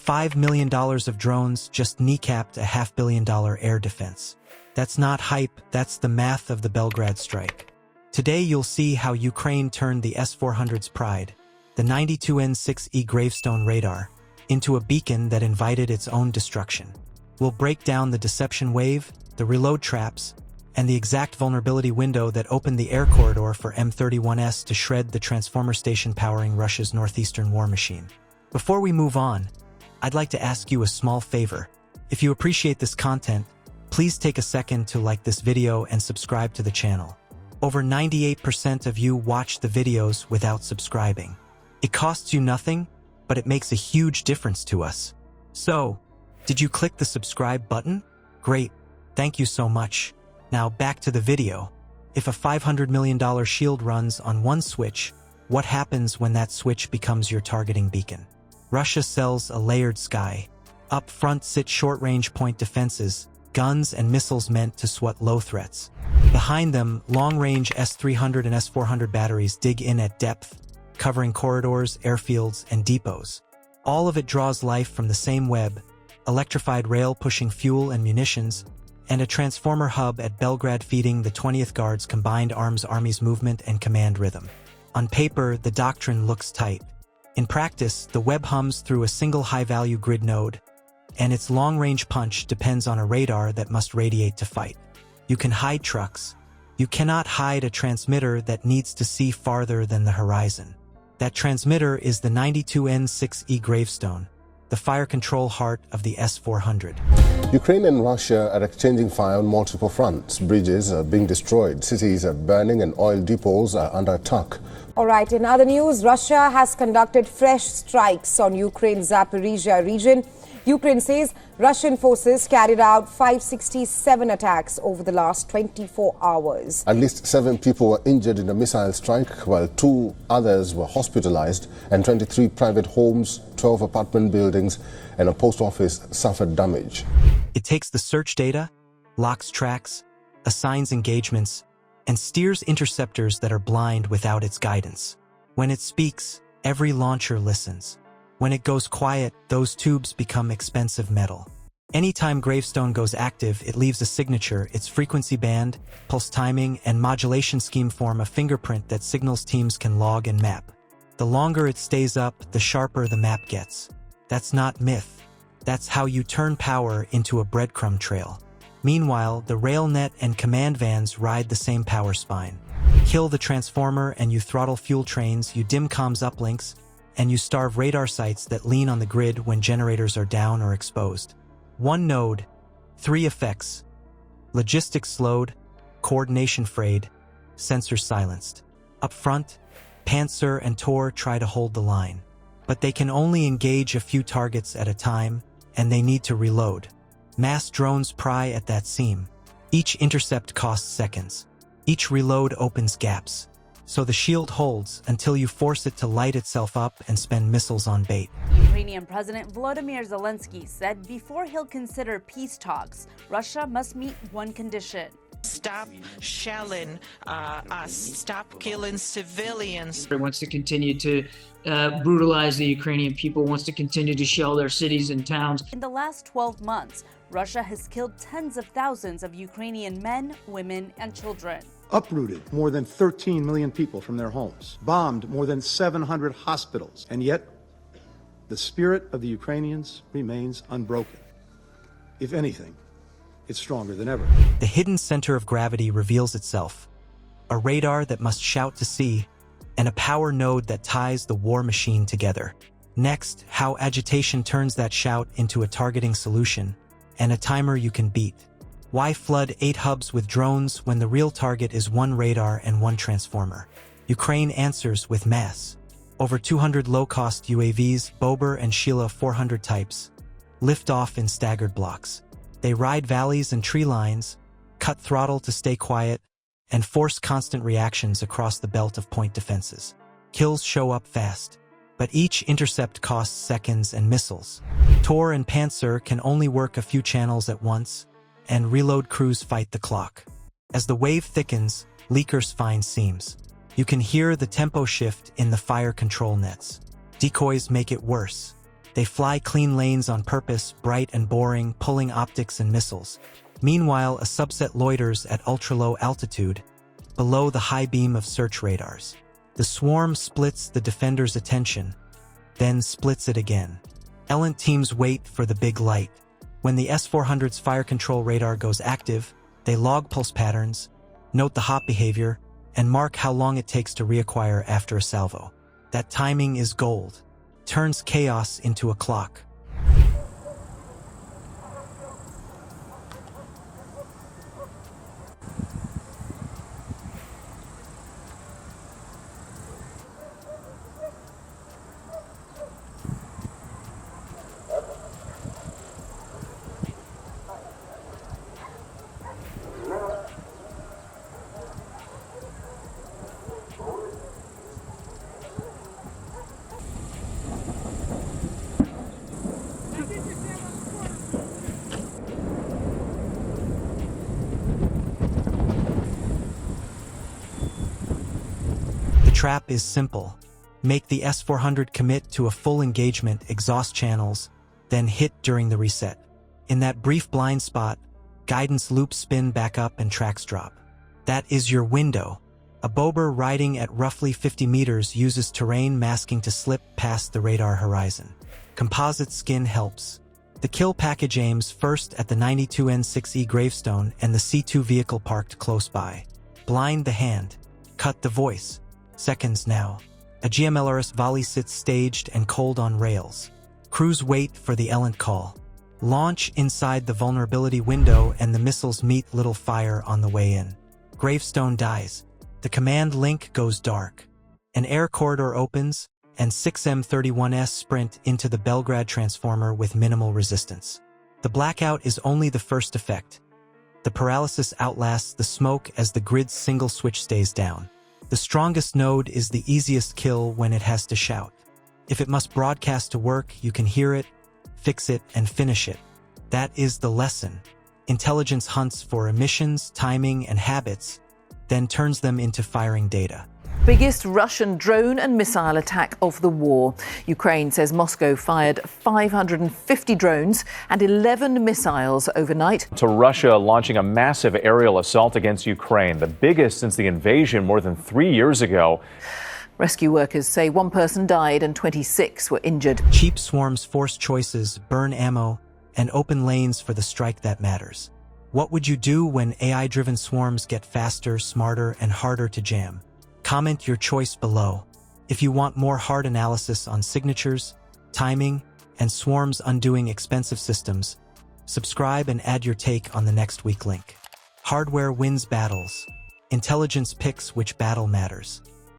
$5 million of drones just kneecapped a $500 million air defense. That's not hype, that's the math of the Belgrade strike. Today you'll see how Ukraine turned the S-400's pride, the 92N6E gravestone radar, into a beacon that invited its own destruction. We'll break down the deception wave, the reload traps, and the exact vulnerability window that opened the air corridor for M31S to shred the transformer station powering Russia's northeastern war machine. Before we move on, I'd like to ask you a small favor. If you appreciate this content, please take a second to like this video and subscribe to the channel. Over 98% of you watch the videos without subscribing. It costs you nothing, but it makes a huge difference to us. So, did you click the subscribe button? Great, thank you so much. Now back to the video. If a $500 million shield runs on one switch, what happens when that switch becomes your targeting beacon? Russia sells a layered sky. Up front sit short-range point defenses, guns and missiles meant to swat low threats. Behind them, long-range S-300 and S-400 batteries dig in at depth, covering corridors, airfields, and depots. All of it draws life from the same web, electrified rail pushing fuel and munitions, and a transformer hub at Belgrade feeding the 20th Guard's combined arms army's movement and command rhythm. On paper, the doctrine looks tight. In practice, the web hums through a single high-value grid node, and its long-range punch depends on a radar that must radiate to fight. You can hide trucks. You cannot hide a transmitter that needs to see farther than the horizon. That transmitter is the 92N6E gravestone, the fire control heart of the S-400. Ukraine and Russia are exchanging fire on multiple fronts. Bridges are being destroyed, cities are burning, and oil depots are under attack. All right, in other news, Russia has conducted fresh strikes on Ukraine's Zaporizhia region. Ukraine says Russian forces carried out 567 attacks over the last 24 hours. At least 7 people were injured in a missile strike, while 2 others were hospitalized, and 23 private homes, 12 apartment buildings, and a post office suffered damage. It takes the search data, locks tracks, assigns engagements, and steers interceptors that are blind without its guidance. When it speaks, every launcher listens. When it goes quiet, those tubes become expensive metal. Anytime Gravestone goes active, it leaves a signature. Its frequency band, pulse timing, and modulation scheme form a fingerprint that signals teams can log and map. The longer it stays up, the sharper the map gets. That's not myth. That's how you turn power into a breadcrumb trail. Meanwhile, the railnet and command vans ride the same power spine. Kill the transformer and you throttle fuel trains, you dim comms uplinks, and you starve radar sites that lean on the grid when generators are down or exposed. One node, 3 effects. Logistics slowed, coordination frayed, sensors silenced. Up front, Panzer and Tor try to hold the line. But they can only engage a few targets at a time, and they need to reload. Mass drones pry at that seam. Each intercept costs seconds. Each reload opens gaps. So the shield holds until you force it to light itself up and spend missiles on bait. Ukrainian President Volodymyr Zelensky said before he'll consider peace talks, Russia must meet one condition. Stop shelling us, stop killing civilians. It wants to continue to brutalize the Ukrainian people, wants to continue to shell their cities and towns. In the last 12 months, Russia has killed tens of thousands of Ukrainian men, women, and children. Uprooted more than 13 million people from their homes, bombed more than 700 hospitals, and yet the spirit of the Ukrainians remains unbroken. If anything, it's stronger than ever. The hidden center of gravity reveals itself, a radar that must shout to see, and a power node that ties the war machine together. Next, how agitation turns that shout into a targeting solution, and a timer you can beat. Why flood 8 hubs with drones when the real target is 1 radar and 1 transformer? Ukraine answers with mass. Over 200 low-cost UAVs, Bober and Sheila 400 types, lift off in staggered blocks. They ride valleys and tree lines, cut throttle to stay quiet, and force constant reactions across the belt of point defenses. Kills show up fast, but each intercept costs seconds and missiles. Tor and Panzer can only work a few channels at once, and reload crews fight the clock. As the wave thickens, leakers find seams. You can hear the tempo shift in the fire control nets. Decoys make it worse. They fly clean lanes on purpose, bright and boring, pulling optics and missiles. Meanwhile, a subset loiters at ultra-low altitude, below the high beam of search radars. The swarm splits the defender's attention, then splits it again. Errant teams wait for the big light. When the S-400's fire control radar goes active, they log pulse patterns, note the hop behavior, and mark how long it takes to reacquire after a salvo. That timing is gold. Turns chaos into a clock. The trap is simple. Make the S-400 commit to a full engagement, exhaust channels, then hit during the reset. In that brief blind spot, guidance loops spin back up and tracks drop. That is your window. A bobber riding at roughly 50 meters uses terrain masking to slip past the radar horizon. Composite skin helps. The kill package aims first at the 92N6E gravestone and the C2 vehicle parked close by. Blind the hand. Cut the voice. Seconds now. A GMLRS volley sits staged and cold on rails. Crews wait for the Errant call. Launch inside the vulnerability window and the missiles meet little fire on the way in. Gravestone dies. The command link goes dark. An air corridor opens, and 6M31s sprint into the Belgrade transformer with minimal resistance. The blackout is only the first effect. The paralysis outlasts the smoke as the grid's single switch stays down. The strongest node is the easiest kill when it has to shout. If it must broadcast to work, you can hear it, fix it, and finish it. That is the lesson. Intelligence hunts for emissions, timing, and habits, then turns them into firing data. Biggest Russian drone and missile attack of the war. Ukraine says Moscow fired 550 drones and 11 missiles overnight. To Russia launching a massive aerial assault against Ukraine, the biggest since the invasion more than 3 years ago. Rescue workers say one person died and 26 were injured. Cheap swarms force choices, burn ammo, and open lanes for the strike that matters. What would you do when AI-driven swarms get faster, smarter, and harder to jam? Comment your choice below. If you want more hard analysis on signatures, timing, and swarms undoing expensive systems, subscribe and add your take on the next week link. Hardware wins battles. Intelligence picks which battle matters.